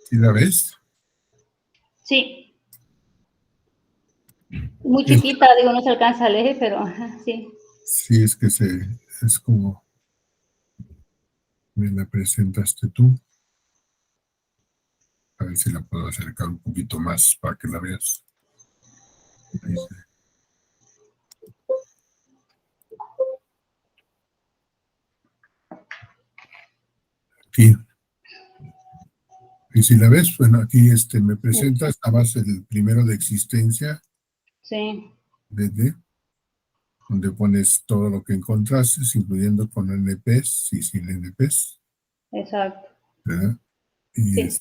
¿Sí la ves? Sí. Muy Es- chiquita, digo, no se alcanza a leer, pero ajá, sí. sí, es que es como me la presentaste tú. A ver si la puedo acercar un poquito más para que la veas. Dice, aquí. Y si la ves, bueno, aquí me presenta esta base del primero de existencia, Sí, desde donde pones todo lo que encontraste, incluyendo con NPs y sin NPs, exacto. ¿verdad? Y Sí.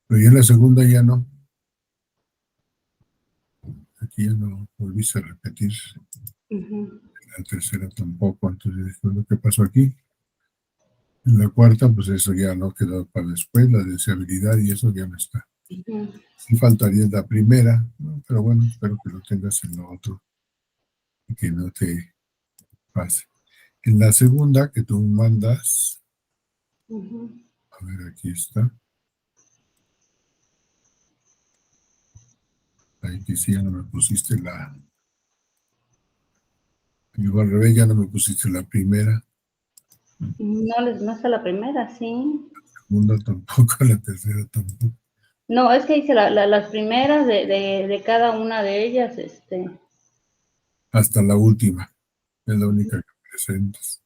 pero ya en la segunda ya no. Aquí ya no volviste a repetir. Uh-huh. La tercera tampoco. Entonces, ¿qué es lo que pasó aquí? En la cuarta, pues eso ya no quedó para después, la deseabilidad y eso ya no está. Uh-huh. Sí faltaría la primera, ¿no? Pero bueno, espero que lo tengas en lo otro y que no te pase. En la segunda que tú mandas, Uh-huh. a ver, aquí está. Ahí que sí, ya no me pusiste igual al revés, ya no me pusiste la primera, No está la primera, sí. la segunda tampoco, la tercera tampoco. No, es que dice las primeras de cada una de ellas, Hasta la última, es la única que presentas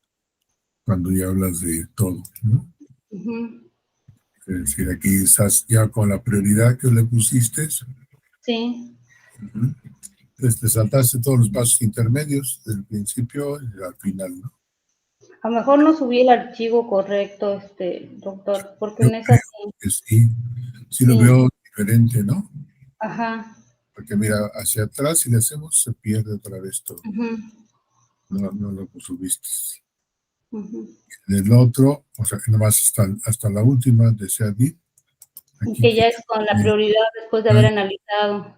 cuando ya hablas de todo, ¿no? uh-huh. Es decir, aquí estás ya con la prioridad que le pusiste. Sí. Ujú. Te saltaste todos los pasos intermedios del principio y al final, ¿no? A lo mejor no subí el archivo correcto, doctor, porque Yo en esa creo sí, que sí, sí lo sí, veo diferente, ¿no? ajá, Porque mira, hacia atrás si le hacemos se pierde otra vez todo. uh-huh. No, no lo subiste. Uh-huh. Del otro, o sea, que nomás hasta la última de Seadit, aquí Que que ya es con la prioridad después de haber analizado.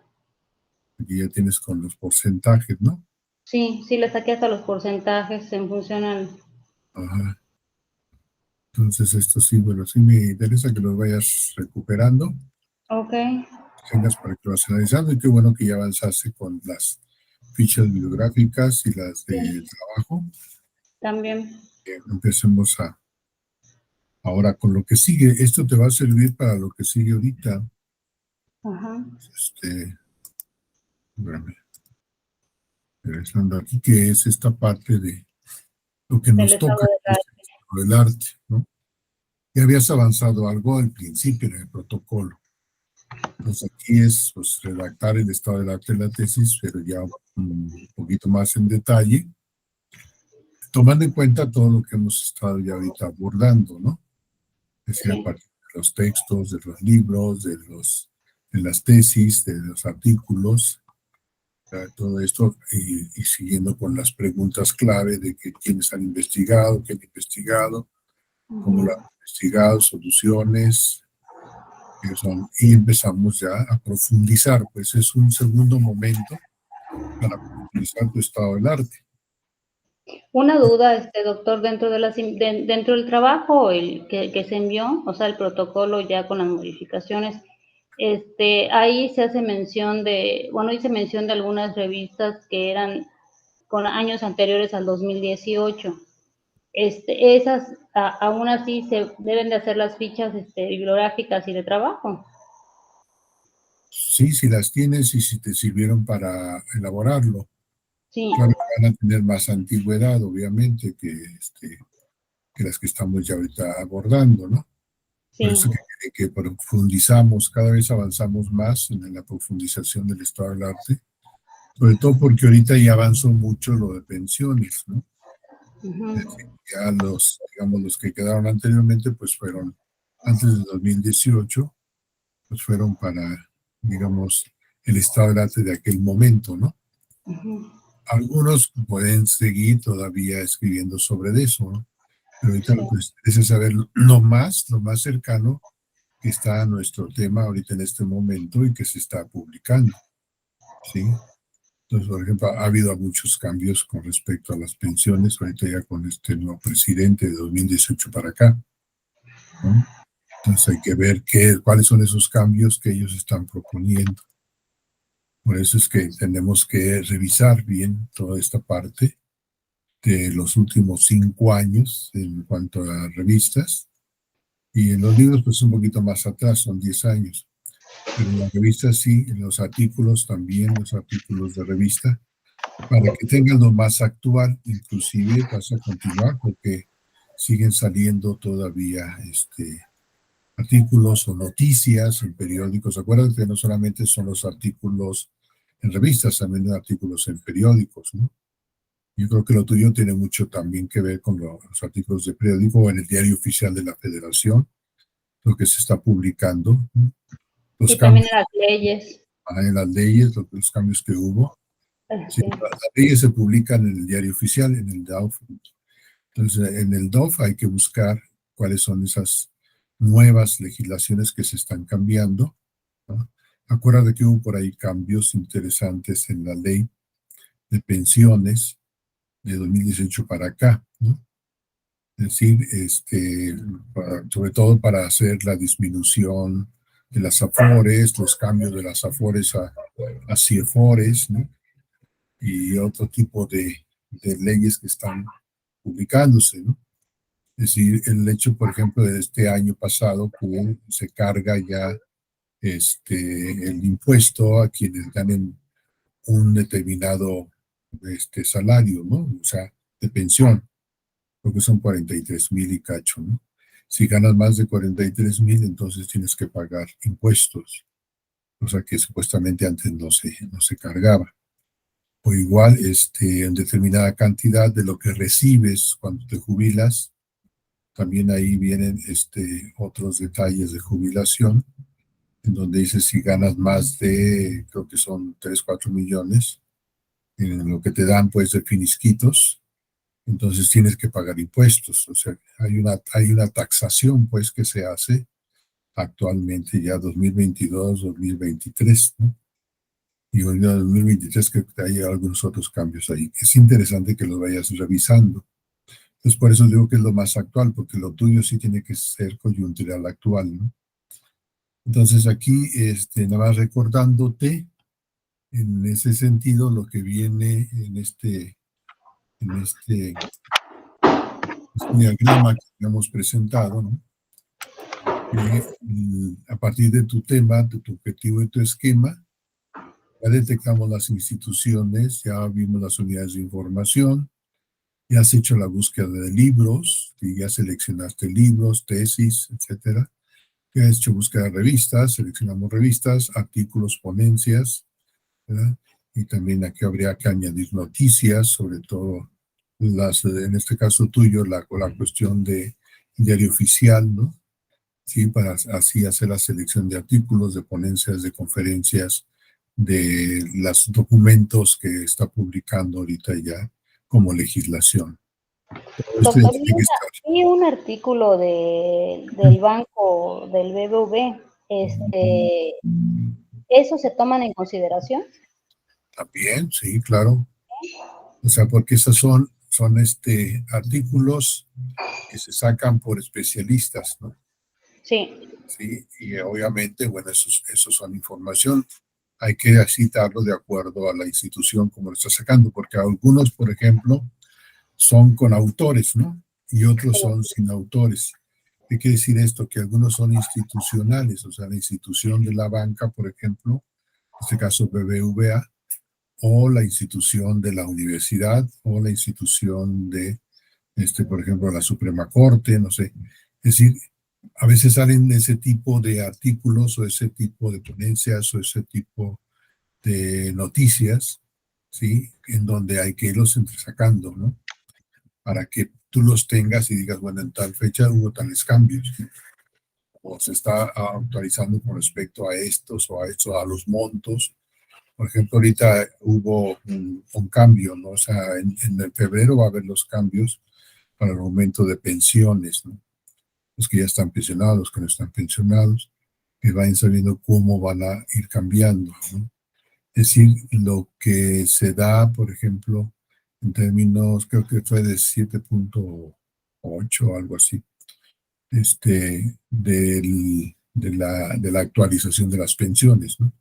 aquí ya tienes con los porcentajes, ¿no? Sí, sí, le saqué hasta los porcentajes en función al... Ajá. Entonces esto sí, bueno, sí me interesa que los vayas recuperando, Ok, tengas para que lo vas analizando y qué bueno que ya avanzaste con las fichas bibliográficas y las de sí, trabajo. también. Empecemos ahora con lo que sigue. Esto te va a servir para lo que sigue ahorita. Ajá. Espérame, regresando aquí, que es esta parte de lo que Del nos estado toca, de que es el arte, ¿no? Ya habías avanzado algo al principio en el protocolo. Entonces aquí es pues, redactar el estado del arte de la tesis, pero ya un poquito más en detalle, tomando en cuenta todo lo que hemos estado ya ahorita abordando, ¿no? Es decir, a sí. partir de los textos, de los libros, de las tesis, de los artículos, todo esto y siguiendo con las preguntas clave de que quiénes han investigado, qué han investigado, cómo lo han Uh-huh. investigado, soluciones, que son, y empezamos ya a profundizar, pues es un segundo momento para profundizar tu estado del arte. Una duda, doctor, dentro del trabajo el que se envió, o sea, el protocolo ya con las modificaciones, ahí se hace mención bueno, hice mención de algunas revistas que eran con años anteriores al 2018. Esas aún así se deben de hacer las fichas bibliográficas y de trabajo. Sí, si las tienes y si te sirvieron para elaborarlo. Sí, Claro que van a tener más antigüedad, obviamente, que las que estamos ya ahorita abordando, ¿no? Por sí, eso que profundizamos, cada vez avanzamos más en la profundización del estado del arte, sobre todo porque ahorita ya avanzó mucho lo de pensiones, ¿no? Es uh-huh. decir, ya digamos, los que quedaron anteriormente, pues fueron antes de 2018, pues fueron para, digamos, el estado del arte de aquel momento, ¿no? Uh-huh. Algunos pueden seguir todavía escribiendo sobre eso, ¿no? Pero ahorita Sí, lo que nos interesa es saber lo más cercano que está a nuestro tema ahorita en este momento y que se está publicando, ¿sí? Entonces, por ejemplo, ha habido muchos cambios con respecto a las pensiones, ahorita ya con este nuevo presidente de 2018 para acá, ¿no? Entonces hay que ver cuáles son esos cambios que ellos están proponiendo. Por eso es que tenemos que revisar bien toda esta parte de los últimos 5 años en cuanto a revistas. Y en los libros, pues un poquito más atrás, son 10 años. Pero en las revistas sí, en los artículos también, los artículos de revista, para que tengan lo más actual. Inclusive vas a continuar porque siguen saliendo todavía artículos o noticias en periódicos. Acuérdate que no solamente son los artículos en revistas, también hay artículos en periódicos, ¿no? Yo creo que lo tuyo tiene mucho también que ver con los artículos de periódico o en el diario oficial de la Federación, lo que se está publicando, ¿no? Los Y también cambios en las leyes. en las leyes, los cambios que hubo. Sí, Sí. las leyes se publican en el diario oficial, en el DAOF. Entonces, en el DOF hay que buscar cuáles son esas nuevas legislaciones que se están cambiando, ¿no? Acuérdate que hubo por ahí cambios interesantes en la ley de pensiones de 2018 para acá, ¿no? Es decir, sobre todo para hacer la disminución de las AFORES, los cambios de las AFORES a CIEFORES, ¿no? Y otro tipo de leyes que están publicándose, ¿no? Es decir, el hecho, por ejemplo, de este año pasado, que se carga ya el impuesto a quienes ganen un determinado salario, ¿no? O sea, de pensión, porque son 43,000 y cacho, ¿no? Si ganas más de 43,000, entonces tienes que pagar impuestos, o sea que supuestamente antes no se cargaba. O igual, en determinada cantidad de lo que recibes cuando te jubilas, también ahí vienen otros detalles de jubilación, en donde dice si ganas más de, creo que son 3 4 millones, en lo que te dan pues de finisquitos, entonces tienes que pagar impuestos. O sea, hay una taxación pues que se hace actualmente ya 2022, 2023, ¿no? Y hoy en 2023 creo que hay algunos otros cambios ahí. Es interesante que los vayas revisando. Entonces, por eso digo que es lo más actual, porque lo tuyo sí tiene que ser coyuntural actual, ¿no? Entonces, aquí, nada más recordándote en ese sentido lo que viene en este diagrama que hemos presentado, ¿no? A partir de tu tema, de tu objetivo y tu esquema, ya detectamos las instituciones, ya vimos las unidades de información, ya has hecho la búsqueda de libros, y ya seleccionaste libros, tesis, etcétera. Ya has hecho búsqueda de revistas, seleccionamos revistas, artículos, ponencias, ¿verdad? Y también aquí habría que añadir noticias, sobre todo en este caso tuyo, la cuestión de diario oficial, ¿no? Sí, para así hacer la selección de artículos, de ponencias, de conferencias, de los documentos que está publicando ahorita ya como legislación. Todo esto ya Doctor, tiene que estar. vi un artículo del banco del BBV. ¿Eso se toman en consideración? También, sí, claro. O sea, porque esos son artículos que se sacan por especialistas, ¿no? Sí. Sí, y obviamente, bueno, esos son información. Hay que citarlo de acuerdo a la institución como lo está sacando, porque algunos, por ejemplo, son con autores, ¿no? Y otros son sin autores. ¿Qué quiere decir esto? Que algunos son institucionales, o sea, la institución de la banca, por ejemplo, en este caso BBVA, o la institución de la universidad, o la institución de, por ejemplo, la Suprema Corte, no sé. Es decir, a veces salen ese tipo de artículos o ese tipo de ponencias o ese tipo de noticias, ¿sí? En donde hay que irlos entresacando, ¿no? Para que tú los tengas y digas, bueno, en tal fecha hubo tales cambios, ¿no? O se está actualizando con respecto a estos o a estos, a los montos. Por ejemplo, ahorita hubo un cambio, ¿no? O sea, en el febrero va a haber los cambios para el aumento de pensiones, ¿no? Los que ya están pensionados, los que no están pensionados, que vayan sabiendo cómo van a ir cambiando, ¿no? Es decir, lo que se da, por ejemplo, en términos, creo que fue de 7,8 o algo así, de la actualización de las pensiones, ¿no?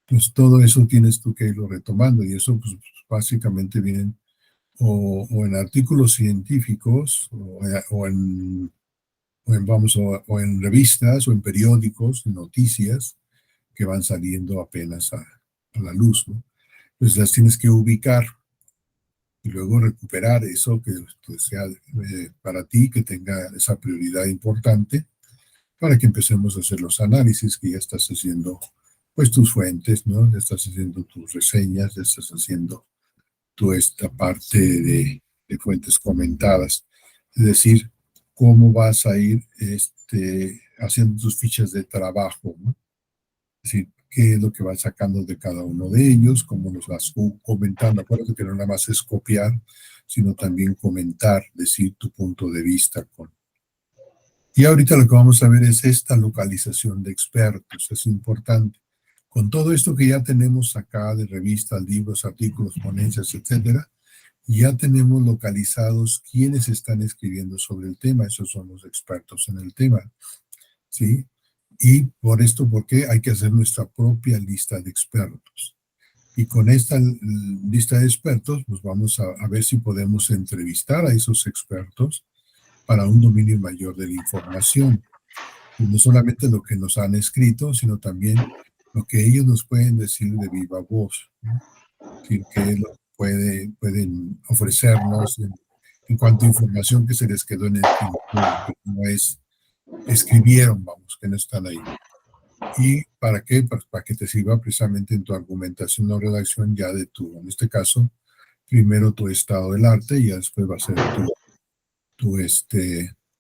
Pues todo eso tienes tú que irlo retomando y eso pues, básicamente vienen o en artículos científicos o en revistas o en periódicos, noticias que van saliendo apenas a la luz, ¿no? Pues las tienes que ubicar y luego recuperar eso que sea para ti, que tenga esa prioridad importante para que empecemos a hacer los análisis que ya estás haciendo, pues tus fuentes, ¿no? Ya estás haciendo tus reseñas, ya estás haciendo tu esta parte de fuentes comentadas. Es decir, cómo vas a ir haciendo tus fichas de trabajo, ¿no? Es decir, qué es lo que vas sacando de cada uno de ellos, cómo los vas comentando. Acuérdate que no nada más es copiar, sino también comentar, decir tu punto de vista con. Y ahorita lo que vamos a ver es esta localización de expertos, es importante. Con todo esto que ya tenemos acá de revistas, libros, artículos, ponencias, etcétera, ya tenemos localizados quienes están escribiendo sobre el tema, esos son los expertos en el tema, ¿sí? Y por esto, porque hay que hacer nuestra propia lista de expertos. Y con esta lista de expertos, pues vamos a ver si podemos entrevistar a esos expertos para un dominio mayor de la información. Y no solamente lo que nos han escrito, sino también lo que ellos nos pueden decir de viva voz, ¿no? Es decir, qué es lo que pueden ofrecernos en cuanto a información que se les quedó en el tintero, que no es, escribieron, vamos, que no están ahí. ¿Y para qué? Para que te sirva precisamente en tu argumentación o redacción ya de tu, en este caso, primero tu estado del arte y ya después va a ser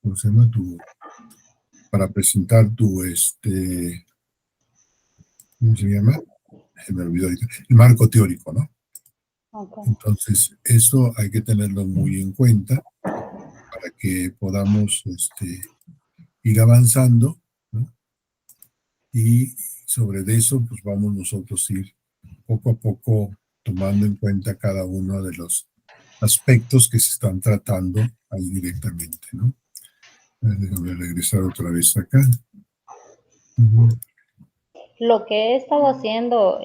¿cómo se llama? Para presentar ¿cómo se llama? Se me olvidó ahorita, el marco teórico, ¿no? Okay. Entonces, esto hay que tenerlo muy en cuenta para que podamos ir avanzando, ¿no? Y sobre eso, pues vamos nosotros a ir poco a poco tomando en cuenta cada uno de los aspectos que se están tratando ahí directamente, ¿no? Déjame regresar otra vez acá. Lo que he estado haciendo,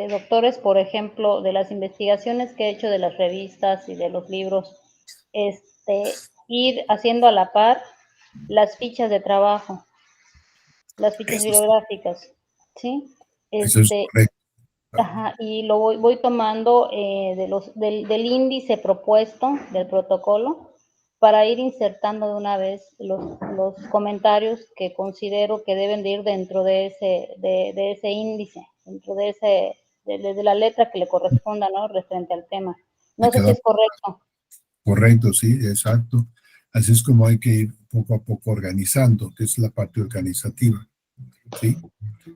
doctores, por ejemplo, de las investigaciones que he hecho de las revistas y de los libros, ir haciendo a la par las fichas de trabajo, las fichas Eso, bibliográficas, ¿sí? eso es Este, correcto. ajá, y lo voy tomando del índice propuesto del protocolo para ir insertando de una vez los comentarios que considero que deben de ir dentro de ese índice, dentro de la letra que le corresponda, ¿no? Referente al tema. Me No sé si queda es correcto. correcto, sí, exacto. Así es como hay que ir poco a poco organizando, que es la parte organizativa, ¿sí?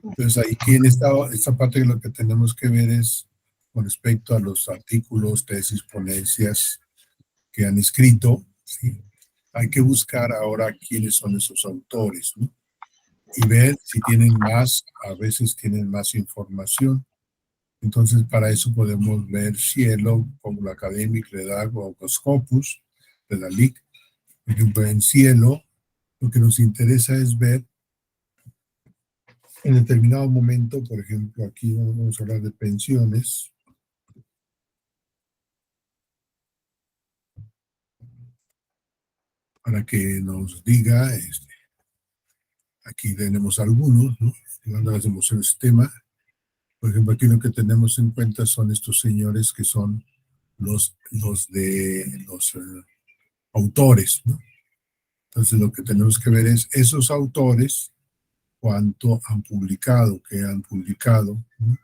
Entonces aquí en esta parte lo que tenemos que ver es con respecto a los artículos, tesis, ponencias que han escrito, ¿sí? Hay que buscar ahora quiénes son esos autores, ¿no? Y ver si tienen más, a veces tienen más información. Entonces, para eso podemos ver Cielo, como Academic, Redag o Scopus, Redalic. Por ejemplo, en Cielo, lo que nos interesa es ver en determinado momento, por ejemplo, aquí vamos a hablar de pensiones. Para que nos diga, aquí tenemos algunos, ¿no? Cuando hacemos el sistema, por ejemplo, aquí lo que tenemos en cuenta son estos señores que son los autores, ¿no? Entonces lo que tenemos que ver es esos autores, cuánto han publicado, qué han publicado, ¿no?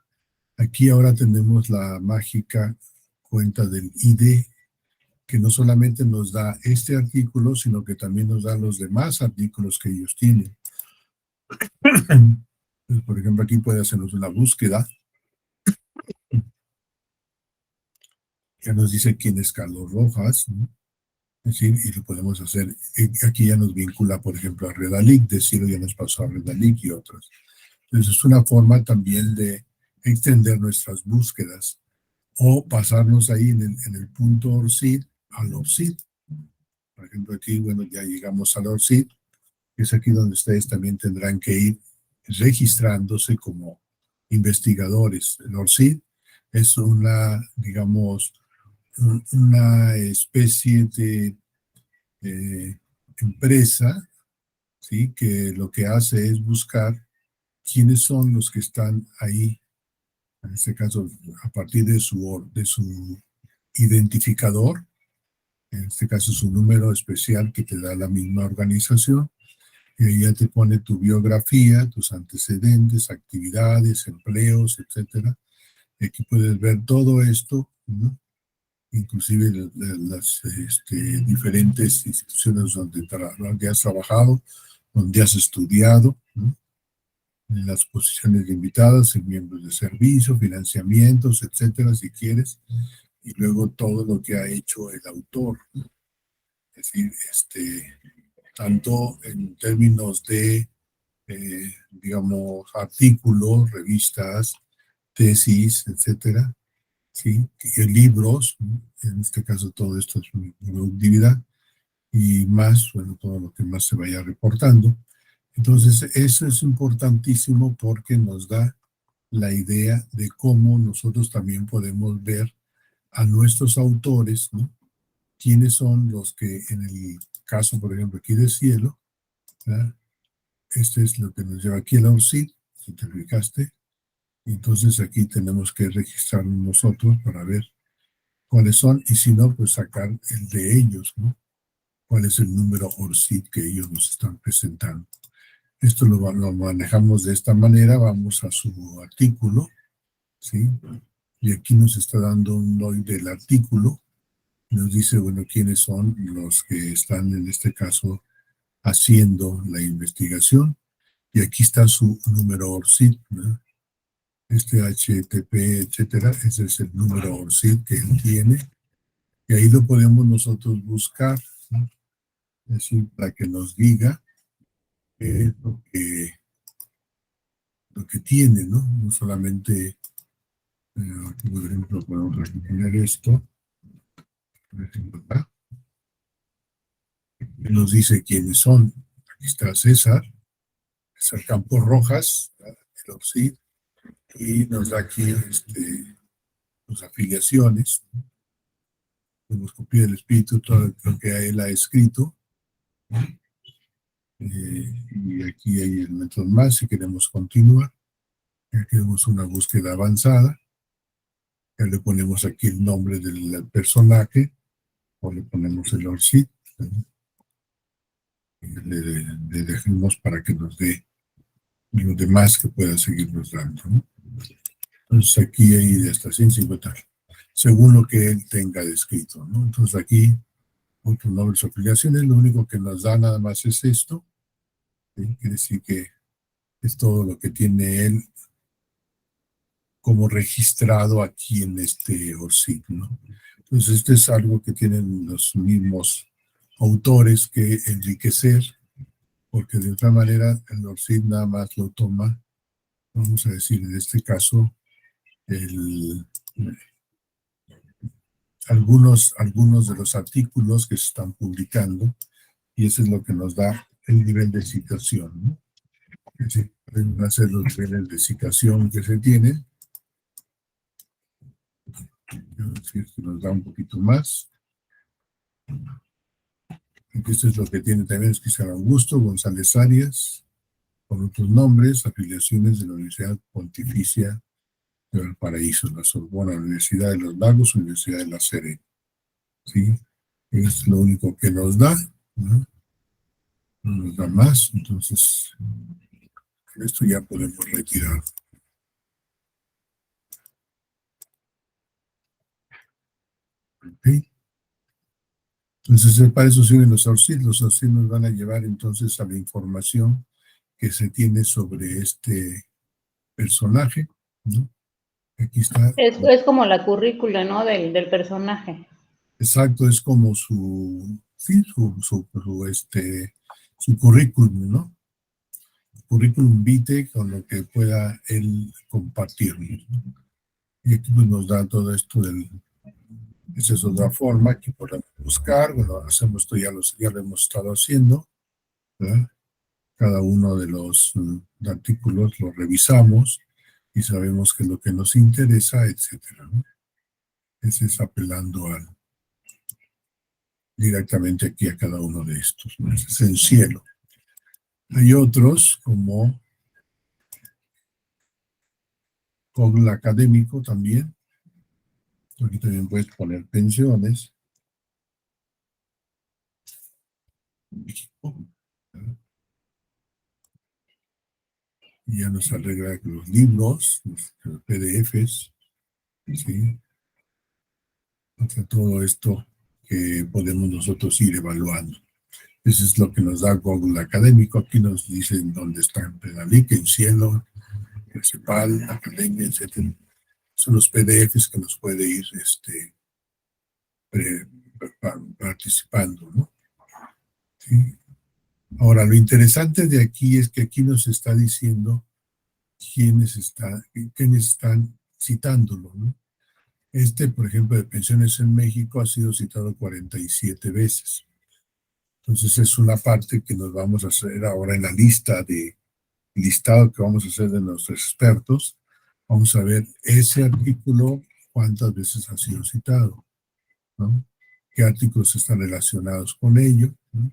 Aquí ahora tenemos la mágica cuenta del ID, que no solamente nos da este artículo, sino que también nos da los demás artículos que ellos tienen. Por ejemplo, aquí puede hacernos una búsqueda. Ya nos dice quién es Carlos Rojas, ¿no? Es decir, y lo podemos hacer. Aquí ya nos vincula, por ejemplo, a Redalic, decirlo ya nos pasó a Redalic y otras. Entonces, es una forma también de extender nuestras búsquedas o pasarnos ahí en el punto ORCID al ORCID. Por ejemplo, aquí, bueno, ya llegamos al ORCID que es aquí donde ustedes también tendrán que ir registrándose como investigadores. El ORCID es una, digamos, una especie de empresa, ¿sí? Que lo que hace es buscar quiénes son los que están ahí, en este caso, a partir de su identificador, en este caso es un número especial que te da la misma organización, y ahí ya te pone tu biografía, tus antecedentes, actividades, empleos, etcétera. Y aquí puedes ver todo esto, ¿no? Inclusive las diferentes instituciones donde has trabajado, donde has estudiado, ¿no? En las posiciones de invitados, en miembros de servicio, financiamientos, etcétera, si quieres, y luego todo lo que ha hecho el autor, ¿no? Es decir, tanto en términos de, digamos, artículos, revistas, tesis, etcétera, ¿sí? Y libros, ¿no? En este caso todo esto es mi productividad, y más, bueno, todo lo que más se vaya reportando. Entonces, eso es importantísimo porque nos da la idea de cómo nosotros también podemos ver a nuestros autores, ¿no? Quiénes son los que, en el caso, por ejemplo, aquí de Cielo, ¿verdad? Este es lo que nos lleva aquí el ORCID, si te fijaste. Entonces aquí tenemos que registrarnos nosotros para ver cuáles son, y si no, pues sacar el de ellos, ¿no? Cuál es el número ORCID que ellos nos están presentando. Esto lo manejamos de esta manera, vamos a su artículo, ¿sí? Y aquí nos está dando un log del artículo, nos dice, bueno, quiénes son los que están en este caso haciendo la investigación, y aquí está su número ORCID, ¿no? Este HTTP, etcétera, ese es el número ORCID que él tiene, y ahí lo podemos nosotros buscar, ¿no? Es decir, para que nos diga qué es lo que tiene, ¿no? No solamente, aquí, por ejemplo, podemos poner esto, por ejemplo, acá, que nos dice quiénes son. Aquí está César Campos Rojas, el ORCID, y nos da aquí sus afiliaciones. Podemos copiar el espíritu, todo lo que él ha escrito. Y aquí hay elementos más si queremos continuar. Aquí tenemos una búsqueda avanzada. Ya le ponemos aquí el nombre del personaje, o le ponemos el ORCID. Le dejamos para que nos dé lo demás que pueda seguirnos dando, ¿no? Entonces aquí hay hasta 150, según lo que él tenga descrito, ¿no? Entonces aquí, otros nombres o afiliaciones, lo único que nos da nada más es esto, ¿sí? Quiere decir que es todo lo que tiene él como registrado aquí en este ORCID, ¿no? Entonces esto es algo que tienen los mismos autores que enriquecer, porque de otra manera el ORCID nada más lo toma, vamos a decir en este caso, algunos de los artículos que se están publicando, y eso es lo que nos da el nivel de citación, ¿no? Es decir, pueden hacer los niveles de citación que se tienen. Esto nos da un poquito más. Esto es lo que tiene también, es que Cristian Augusto González Arias, con otros nombres, afiliaciones de la Universidad Pontificia de Valparaíso, la Sorbona, la Universidad de los Lagos, Universidad de La Serena. ¿Sí? Es lo único que nos da, ¿no? No nos da más, entonces esto ya podemos retirar. ¿Okay? Entonces, para eso sirven los ORCID. Los ORCID nos van a llevar entonces a la información que se tiene sobre este personaje, ¿no? Aquí está. Es como la currícula, ¿no? Del personaje. Exacto, es como sí, su currículum, ¿no? Currículum vitae con lo que pueda él compartirnos, ¿no? Y aquí pues, nos da todo esto esa es otra forma que podemos buscar. Bueno, hacemos esto, ya lo hemos estado haciendo, ¿verdad? cada uno de los artículos, lo revisamos y sabemos qué es lo que nos interesa, etcétera, ¿no? Ese es apelando directamente aquí a cada uno de estos, ¿no? Ese es el cielo. Hay otros como Google Académico también. Aquí también puedes poner pensiones. Y ya nos arregla los libros, los PDFs, ¿sí? O sea, todo esto que podemos nosotros ir evaluando. Eso es lo que nos da Google Académico. Aquí nos dicen dónde está en Penalic, en Cielo, en CEPAL, Academia, etc. Son los PDFs que nos puede ir participando, ¿no? ¿Sí? Ahora, lo interesante de aquí es que aquí nos está diciendo quiénes están citándolo, ¿no? Por ejemplo, de pensiones en México ha sido citado 47 veces. Entonces es una parte que nos vamos a hacer ahora en la listado que vamos a hacer de nuestros expertos. Vamos a ver ese artículo, cuántas veces ha sido citado, ¿no? Qué artículos están relacionados con ello, ¿no?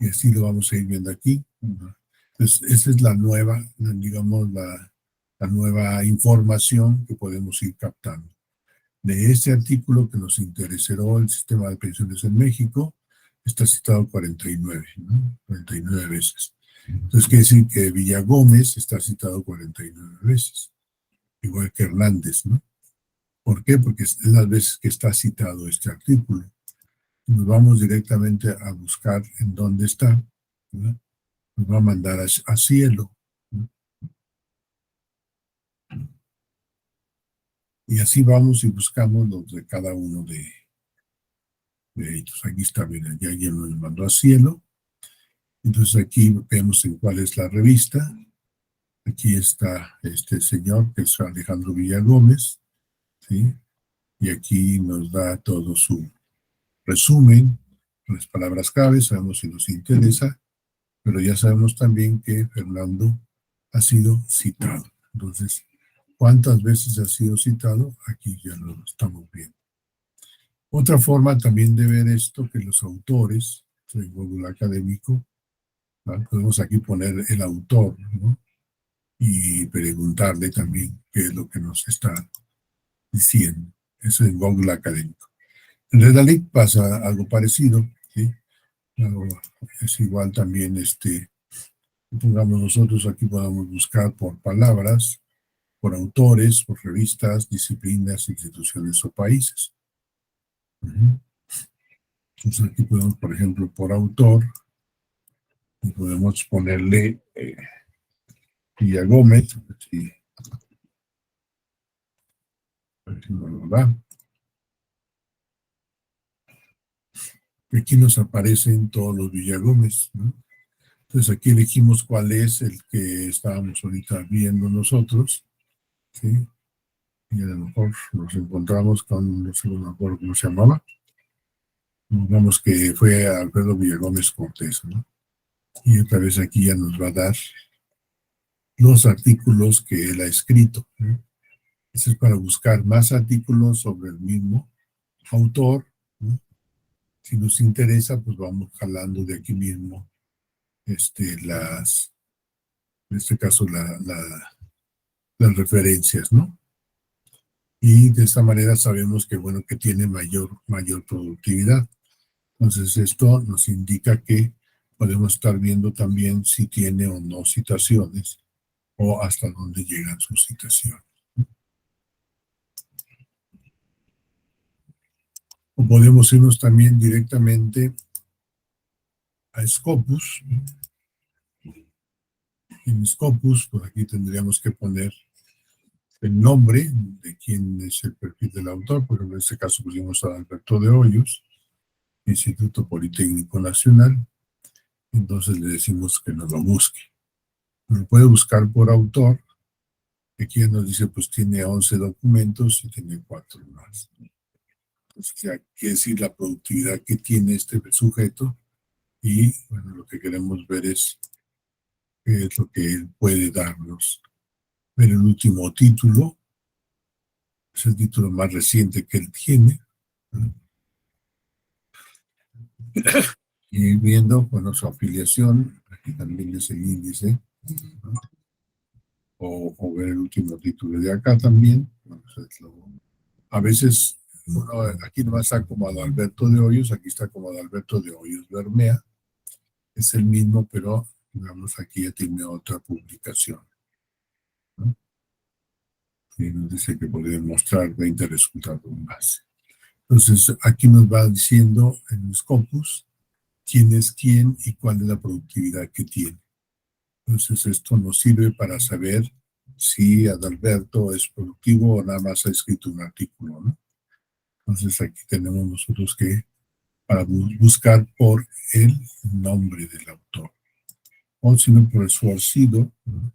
Y así lo vamos a ir viendo aquí, ¿no? Entonces, esa es la nueva, digamos, la nueva información que podemos ir captando. De este artículo que nos interesó el sistema de pensiones en México, está citado 49, ¿no? 49 veces. Entonces quiere decir que Villagómez está citado 49 veces, igual que Hernández, ¿no? ¿Por qué? Porque es las veces que está citado este artículo. Nos vamos directamente a buscar en dónde está, ¿no? Nos va a mandar a Cielo, ¿no? Y así vamos y buscamos los de cada uno de ellos. Aquí está, miren, ya alguien nos mandó a Cielo. Entonces aquí vemos en cuál es la revista. Aquí está este señor, que es Alejandro Villagómez, ¿sí? Y aquí nos da todo su resumen, las palabras clave, sabemos si nos interesa, pero ya sabemos también que Fernando ha sido citado. Entonces, ¿cuántas veces ha sido citado? Aquí ya lo estamos viendo. Otra forma también de ver esto, que los autores, en Google Académico, ¿no? Podemos aquí poner el autor, ¿no? Y preguntarle también qué es lo que nos está diciendo. Eso es Google Académico. En Redalytics pasa algo parecido, ¿sí? Es igual también, pongamos nosotros aquí, podemos buscar por palabras, por autores, por revistas, disciplinas, instituciones o países. Entonces aquí podemos, por ejemplo, por autor, y podemos ponerle Villagómez, sí, a ver si nos lo da. Aquí nos aparecen todos los Villagómez, ¿no? Entonces aquí elegimos cuál es el que estábamos ahorita viendo nosotros, ¿sí? Y a lo mejor nos encontramos con, no sé, no me acuerdo cómo se llamaba, digamos que fue Alfredo Villagómez Cortés, ¿no? Y otra vez aquí ya nos va a dar los artículos que él ha escrito, ¿no? Eso es para buscar más artículos sobre el mismo autor, ¿no? Si nos interesa, pues vamos jalando de aquí mismo, en este caso, las referencias, ¿no? Y de esta manera sabemos que, bueno, que tiene mayor productividad. Entonces esto nos indica que podemos estar viendo también si tiene o no citaciones o hasta dónde llegan sus citaciones. O podemos irnos también directamente a Scopus. En Scopus, pues aquí tendríamos que poner el nombre de quién es el perfil del autor, por ejemplo, en este caso pusimos a Alberto de Hoyos, Instituto Politécnico Nacional, entonces le decimos que nos lo busque. Lo puede buscar por autor, aquí nos dice pues tiene 11 documentos y tiene 4 más. Entonces ya quiere decir la productividad que tiene este sujeto y bueno, lo que queremos ver es qué es lo que él puede darnos. Ver el último título, es el título más reciente que él tiene, ¿no? Y viendo, bueno, su afiliación, aquí también es el índice, ¿no? O ver el último título de acá también. Bueno, a veces, bueno, aquí no está como Adalberto de Hoyos, aquí está como Adalberto de Hoyos Bermea, es el mismo, pero digamos aquí ya tiene otra publicación, ¿no? Y nos dice que podría mostrar 20 resultados más. Entonces, aquí nos va diciendo en Scopus quién es quién y cuál es la productividad que tiene. Entonces, esto nos sirve para saber si Adalberto es productivo o nada más ha escrito un artículo, ¿no? Entonces, aquí tenemos nosotros que para buscar por el nombre del autor, o si no por su orcido, ¿no?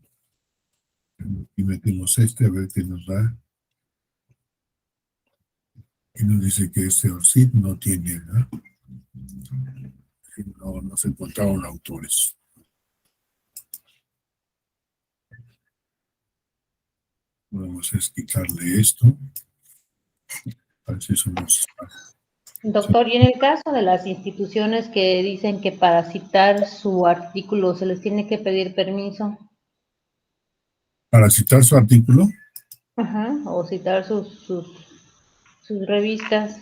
Y metimos a ver qué nos da. Y nos dice que este ORCID no tiene, ¿no? No se encontraron autores. Vamos a quitarle esto. A ver si eso nos... Doctor, y en el caso de las instituciones que dicen que para citar su artículo se les tiene que pedir permiso, Para citar su artículo, ajá, o citar sus revistas.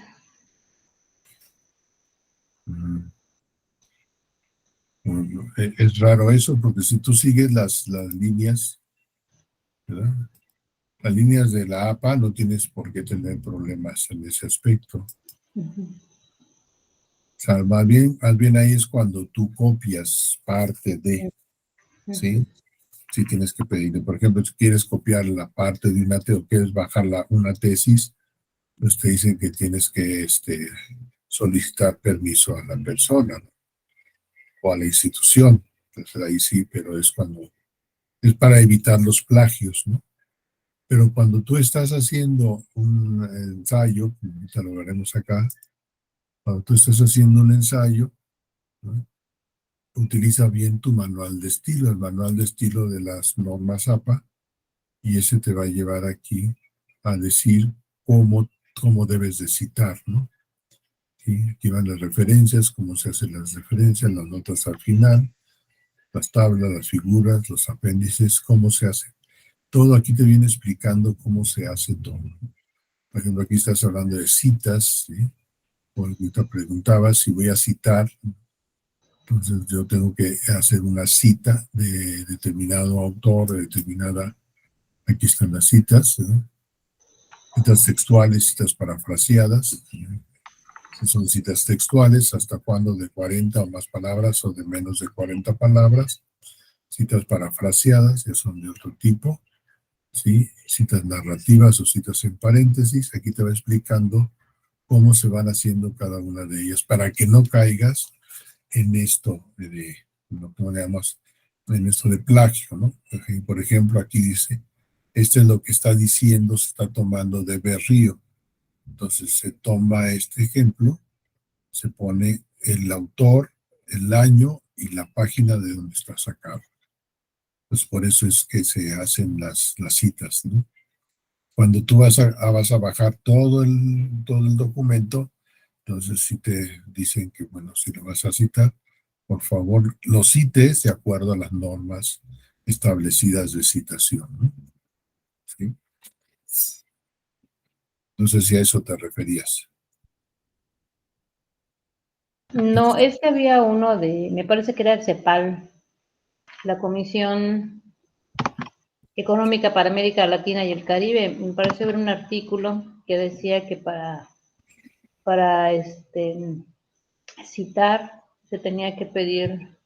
bueno, es raro eso, porque si tú sigues las líneas, ¿verdad? Las líneas de la APA no tienes por qué tener problemas en ese aspecto. Uh-huh. O sea, más bien ahí es cuando tú copias parte de, ¿sí? Si tienes que pedirle, por ejemplo, si quieres copiar la parte de una tesis o quieres bajar una tesis, pues te dicen que tienes que solicitar permiso a la persona, ¿no? O a la institución. Entonces ahí sí, pero es es para evitar los plagios, ¿no? Pero cuando tú estás haciendo un ensayo, ahorita lo veremos acá, cuando tú estás haciendo un ensayo, ¿no? Utiliza bien tu manual de estilo, el manual de estilo de las normas APA, y ese te va a llevar aquí a decir cómo debes de citar, ¿no? Y aquí van las referencias, cómo se hacen las referencias, las notas al final, las tablas, las figuras, los apéndices, cómo se hace. Todo aquí te viene explicando cómo se hace todo. Por ejemplo, aquí estás hablando de citas, ¿sí? O ahorita preguntabas si voy a citar, entonces yo tengo que hacer una cita de determinado autor, de determinada, aquí están las citas, ¿no? Citas textuales, citas parafraseadas, ¿no? Si son citas textuales, ¿hasta cuándo? De 40 o más palabras o de menos de 40 palabras. Citas parafraseadas, ya son de otro tipo, ¿sí? Citas narrativas o citas en paréntesis, aquí te va explicando cómo se van haciendo cada una de ellas para que no caigas en esto lo que llamamos, en esto de plagio, ¿no? Por ejemplo, aquí dice, esto es lo que está diciendo, se está tomando de Berrío. Entonces se toma este ejemplo, se pone el autor, el año y la página de donde está sacado. Pues por eso es que se hacen las citas, ¿no? Cuando tú vas a bajar todo el documento, entonces si te dicen que, bueno, si lo vas a citar, por favor, lo cites de acuerdo a las normas establecidas de citación, ¿no? ¿Sí? No sé si a eso te referías. No, es que había uno me parece que era el CEPAL, la Comisión Económica para América Latina y el Caribe. Me parece ver un artículo que decía que para citar se tenía que pedir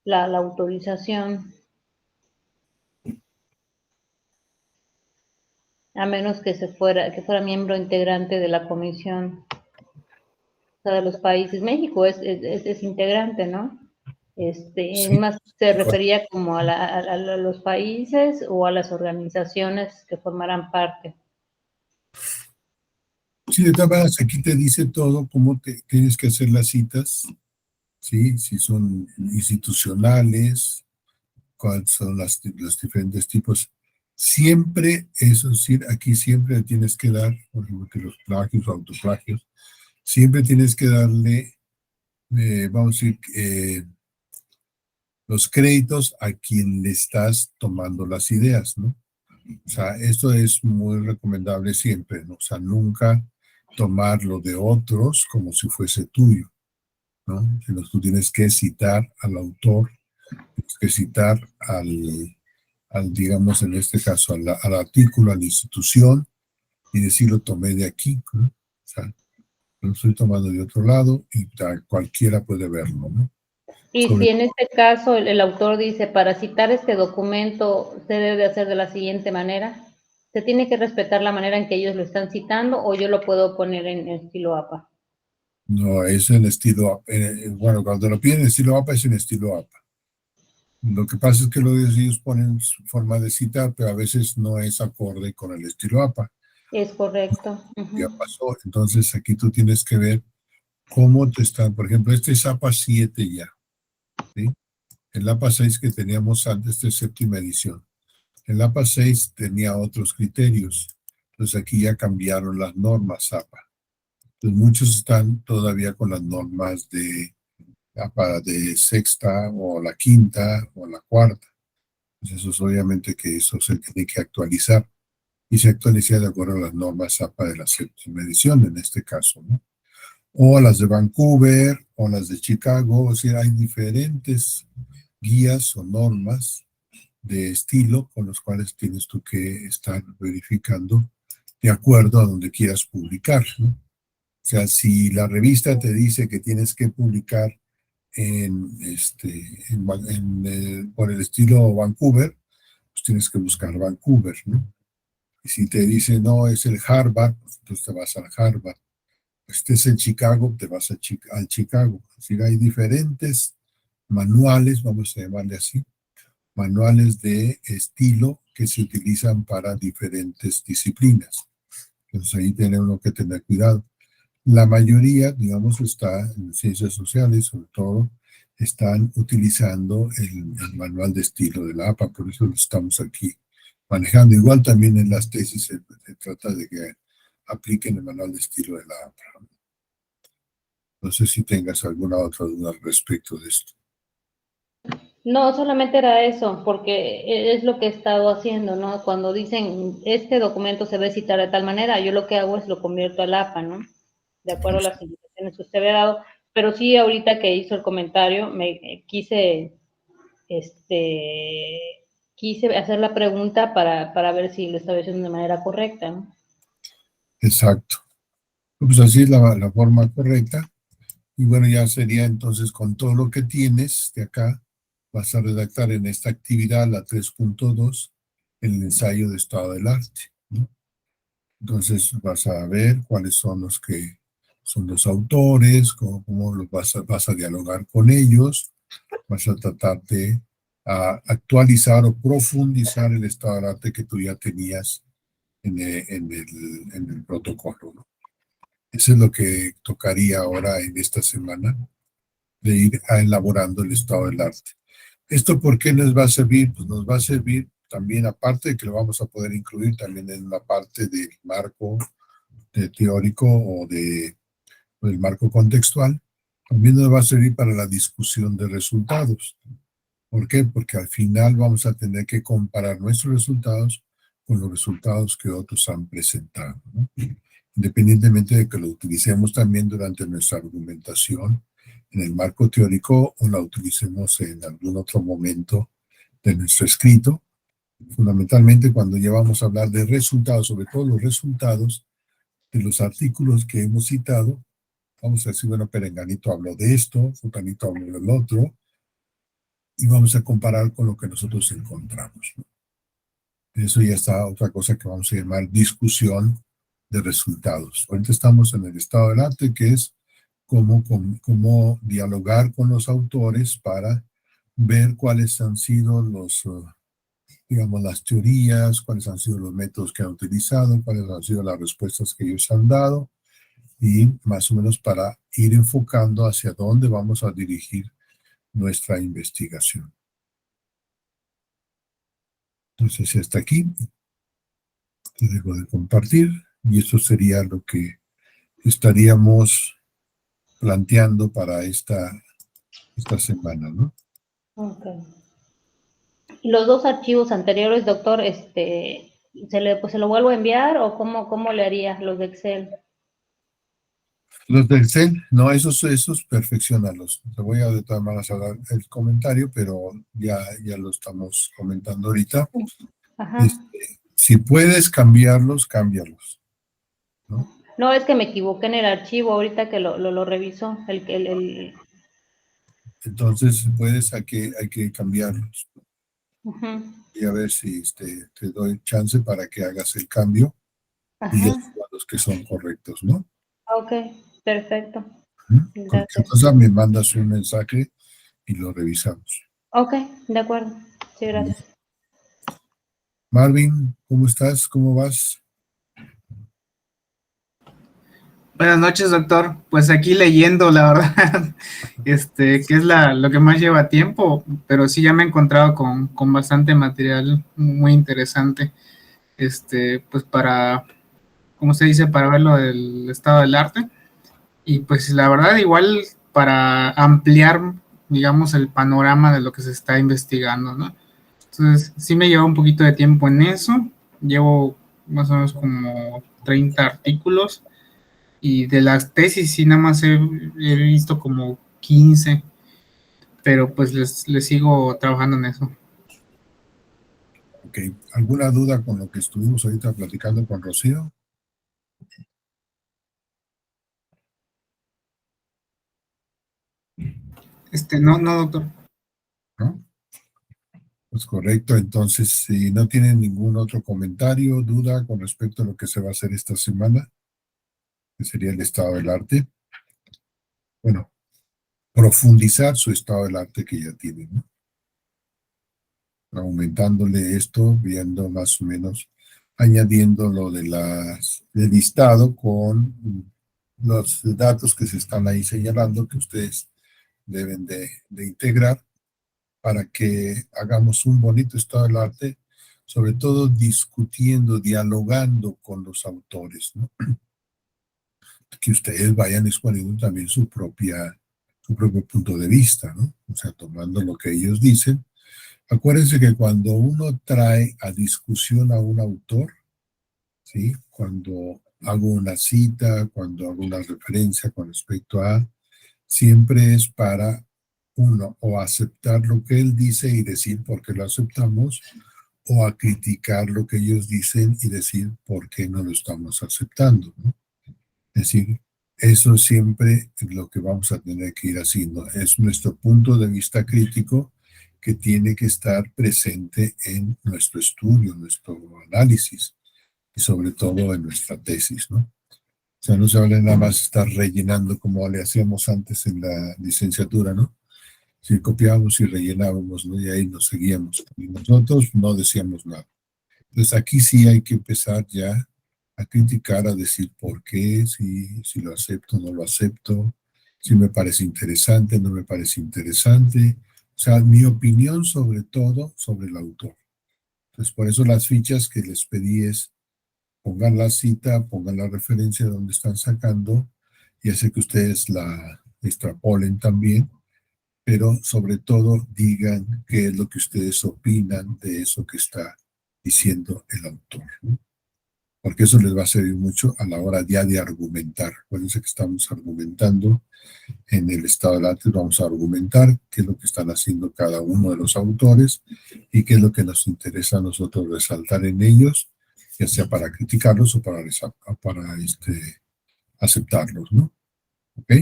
la autorización, a menos que que fuera miembro integrante de la comisión, o sea, de los países. México es integrante, ¿no? Sí, Más se refería como a los países o a las organizaciones que formaran parte. sí, de todas maneras, aquí te dice todo cómo tienes que hacer las citas, ¿sí? Si son institucionales, cuáles son los diferentes tipos. Siempre, eso sí, aquí siempre tienes que dar, por ejemplo, que los plagios o autoplagios, siempre tienes que darle, vamos a decir, los créditos a quien le estás tomando las ideas, ¿no? O sea, esto es muy recomendable siempre, ¿no? O sea, nunca tomar lo de otros como si fuese tuyo, ¿no? Sino tú tienes que citar al autor, tienes que citar digamos, en este caso, al artículo, a la institución, y decir, lo tomé de aquí, ¿no? O sea, lo estoy tomando de otro lado y cualquiera puede verlo, ¿no? Y si en este caso el autor dice, para citar este documento se debe de hacer de la siguiente manera, ¿se tiene que respetar la manera en que ellos lo están citando o yo lo puedo poner en estilo APA? No, es en estilo, bueno, cuando lo piden en estilo APA es en estilo APA. Lo que pasa es que ellos ponen su forma de citar, pero a veces no es acorde con el estilo APA. Es correcto. Ya pasó. Entonces aquí tú tienes que ver cómo te están, por ejemplo, este es APA 7 ya, ¿sí? El APA 6 que teníamos antes de séptima edición. El APA 6 tenía otros criterios. Entonces aquí ya cambiaron las normas APA. Entonces muchos están todavía con las normas de APA de sexta o la quinta o la cuarta. Entonces eso es obviamente que eso se tiene que actualizar y se actualiza de acuerdo a las normas APA de la séptima edición en este caso, ¿no? O las de Vancouver o las de Chicago, o sea, hay diferentes guías o normas de estilo con los cuales tienes tú que estar verificando de acuerdo a donde quieras publicar, ¿no? O sea, si la revista te dice que tienes que publicar por el estilo Vancouver, pues tienes que buscar Vancouver, ¿no? Y si te dice, no, es el Harvard, pues entonces te vas al Harvard. Estés en Chicago, te vas al Chicago. Es decir, hay diferentes manuales, vamos a llamarle así, manuales de estilo que se utilizan para diferentes disciplinas. Entonces ahí tiene uno que tener cuidado. La mayoría, digamos, está en ciencias sociales, sobre todo, están utilizando el manual de estilo de la APA, por eso lo estamos aquí manejando. Igual también en las tesis se trata de que apliquen el manual de estilo de la APA. No sé si tengas alguna otra duda al respecto de esto. No, solamente era eso, porque es lo que he estado haciendo, ¿no? Cuando dicen, este documento se debe citar de tal manera, yo lo que hago es lo convierto al APA, ¿no? De acuerdo a las indicaciones que usted me ha dado. Pero sí, ahorita que hizo el comentario, me quise hacer la pregunta para ver si lo estaba haciendo de manera correcta, ¿no? Exacto. Pues así es la forma correcta. Y bueno, ya sería entonces con todo lo que tienes de acá, vas a redactar en esta actividad, la 3.2, el ensayo de estado del arte, ¿no? Entonces vas a ver cuáles son los que son los autores, cómo los vas a dialogar con ellos, vas a tratar de actualizar o profundizar el estado del arte que tú ya tenías en el protocolo, ¿no? Eso es lo que tocaría ahora en esta semana, de ir elaborando el estado del arte. ¿Esto por qué nos va a servir? Pues nos va a servir también, aparte de que lo vamos a poder incluir también en la parte del marco teórico o del marco contextual, también nos va a servir para la discusión de resultados. ¿Por qué? Porque al final vamos a tener que comparar nuestros resultados con los resultados que otros han presentado, ¿no? Independientemente de que lo utilicemos también durante nuestra argumentación en el marco teórico o la utilicemos en algún otro momento de nuestro escrito. Fundamentalmente cuando ya vamos a hablar de resultados, sobre todo los resultados de los artículos que hemos citado, vamos a decir, bueno, Perenganito habló de esto, Futanito habló del otro, y vamos a comparar con lo que nosotros encontramos, ¿no? Eso ya está otra cosa que vamos a llamar discusión de resultados. Ahorita estamos en el estado del arte, que es cómo dialogar con los autores para ver cuáles han sido digamos, las teorías, cuáles han sido los métodos que han utilizado, cuáles han sido las respuestas que ellos han dado, y más o menos para ir enfocando hacia dónde vamos a dirigir nuestra investigación. Entonces, hasta aquí te dejo de compartir y eso sería lo que estaríamos planteando para esta semana, ¿no? Ok. Y los dos archivos anteriores, doctor, pues, ¿se lo vuelvo a enviar o cómo le haría los de Excel? Los de Excel, no, esos perfeccionalos. Te voy a de todas maneras a dar el comentario, pero ya lo estamos comentando ahorita. Ajá. Si puedes cambiarlos, cámbialos, ¿no? No, es que me equivoqué en el archivo ahorita que lo revisó. Entonces, si puedes, hay que cambiarlos. Ujú. Y a ver si te doy chance para que hagas el cambio y ya Ajá. suba los que son correctos, ¿no? Ok, perfecto. Cualquier Gracias. cosa me mandas un mensaje y lo revisamos. Ok, de acuerdo. Sí, gracias. Marvin, ¿cómo estás? ¿Cómo vas? Buenas noches, doctor. Pues aquí leyendo, la verdad, que es lo que más lleva tiempo, pero sí ya me he encontrado con bastante material muy interesante, pues para, ¿cómo se dice? Para ver lo del estado del arte. Y pues la verdad, igual para ampliar, digamos, el panorama de lo que se está investigando, ¿no? Entonces, sí me lleva un poquito de tiempo en eso. Llevo más o menos como 30 artículos y de las tesis sí nada más he visto como 15, pero pues les sigo trabajando en eso. Ok. ¿Alguna duda con lo que estuvimos ahorita platicando con Rocío? No, doctor. ¿No? Pues correcto. Entonces, si no tienen ningún otro comentario, duda con respecto a lo que se va a hacer esta semana, que sería el estado del arte, bueno, profundizar su estado del arte que ya tienen, ¿no? Aumentándole esto, viendo más o menos, añadiendo lo del listado con los datos que se están ahí señalando que ustedes deben de integrar para que hagamos un bonito estado del arte, sobre todo discutiendo, dialogando con los autores, ¿no? Que ustedes vayan exponiendo también su propio punto de vista, ¿no? O sea, tomando lo que ellos dicen. Acuérdense que cuando uno trae a discusión a un autor, ¿sí? Cuando hago una cita, cuando hago una referencia con respecto a, siempre es para uno, o aceptar lo que él dice y decir por qué lo aceptamos, o a criticar lo que ellos dicen y decir por qué no lo estamos aceptando, ¿no? Es decir, eso siempre es lo que vamos a tener que ir haciendo. Es nuestro punto de vista crítico que tiene que estar presente en nuestro estudio, nuestro análisis y sobre todo en nuestra tesis, ¿no? O sea, no se vale nada más estar rellenando como le hacíamos antes en la licenciatura, ¿no? Si copiábamos y rellenábamos, ¿no? Y ahí nos seguíamos. Y nosotros no decíamos nada. Entonces aquí sí hay que empezar ya a criticar, a decir por qué, si lo acepto, no lo acepto, si me parece interesante, no me parece interesante. O sea, mi opinión sobre todo sobre el autor. Entonces, por eso las fichas que les pedí es pongan la cita, pongan la referencia de donde están sacando y hace que ustedes la extrapolen también, pero sobre todo digan qué es lo que ustedes opinan de eso que está diciendo el autor, ¿no? Porque eso les va a servir mucho a la hora ya de argumentar. Acuérdense que estamos argumentando en el estado del arte, vamos a argumentar qué es lo que están haciendo cada uno de los autores y qué es lo que nos interesa a nosotros resaltar en ellos, ya sea para criticarlos o para aceptarlos, ¿no? ¿Ok?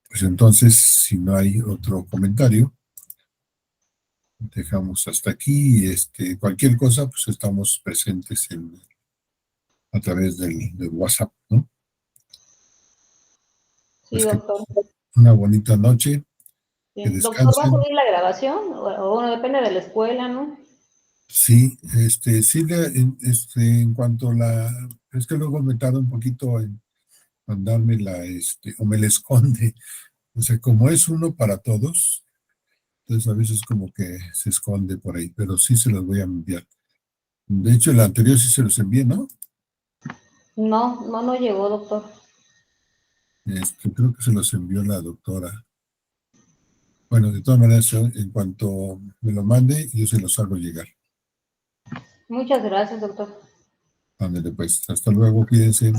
Pues entonces, si no hay otro comentario, dejamos hasta aquí. Cualquier cosa, pues estamos presentes a través del WhatsApp, ¿no? Sí, Pues que doctor. una bonita noche, que Bien. Doctor, ¿va a descansen. subir la grabación? O bueno, depende de la escuela, ¿no? Sí, sí, en cuanto es que luego me tarda un poquito en mandármela, o me la esconde. O sea, como es uno para todos, Entonces a veces como que se esconde por ahí, pero sí se los voy a enviar. De hecho, el anterior sí se los envié, ¿no? No llegó, doctor. Creo que se los envió la doctora. Bueno, de todas maneras, en cuanto me lo mande, yo se los hago llegar. Muchas gracias, doctor. Ándale, pues, hasta luego, cuídense.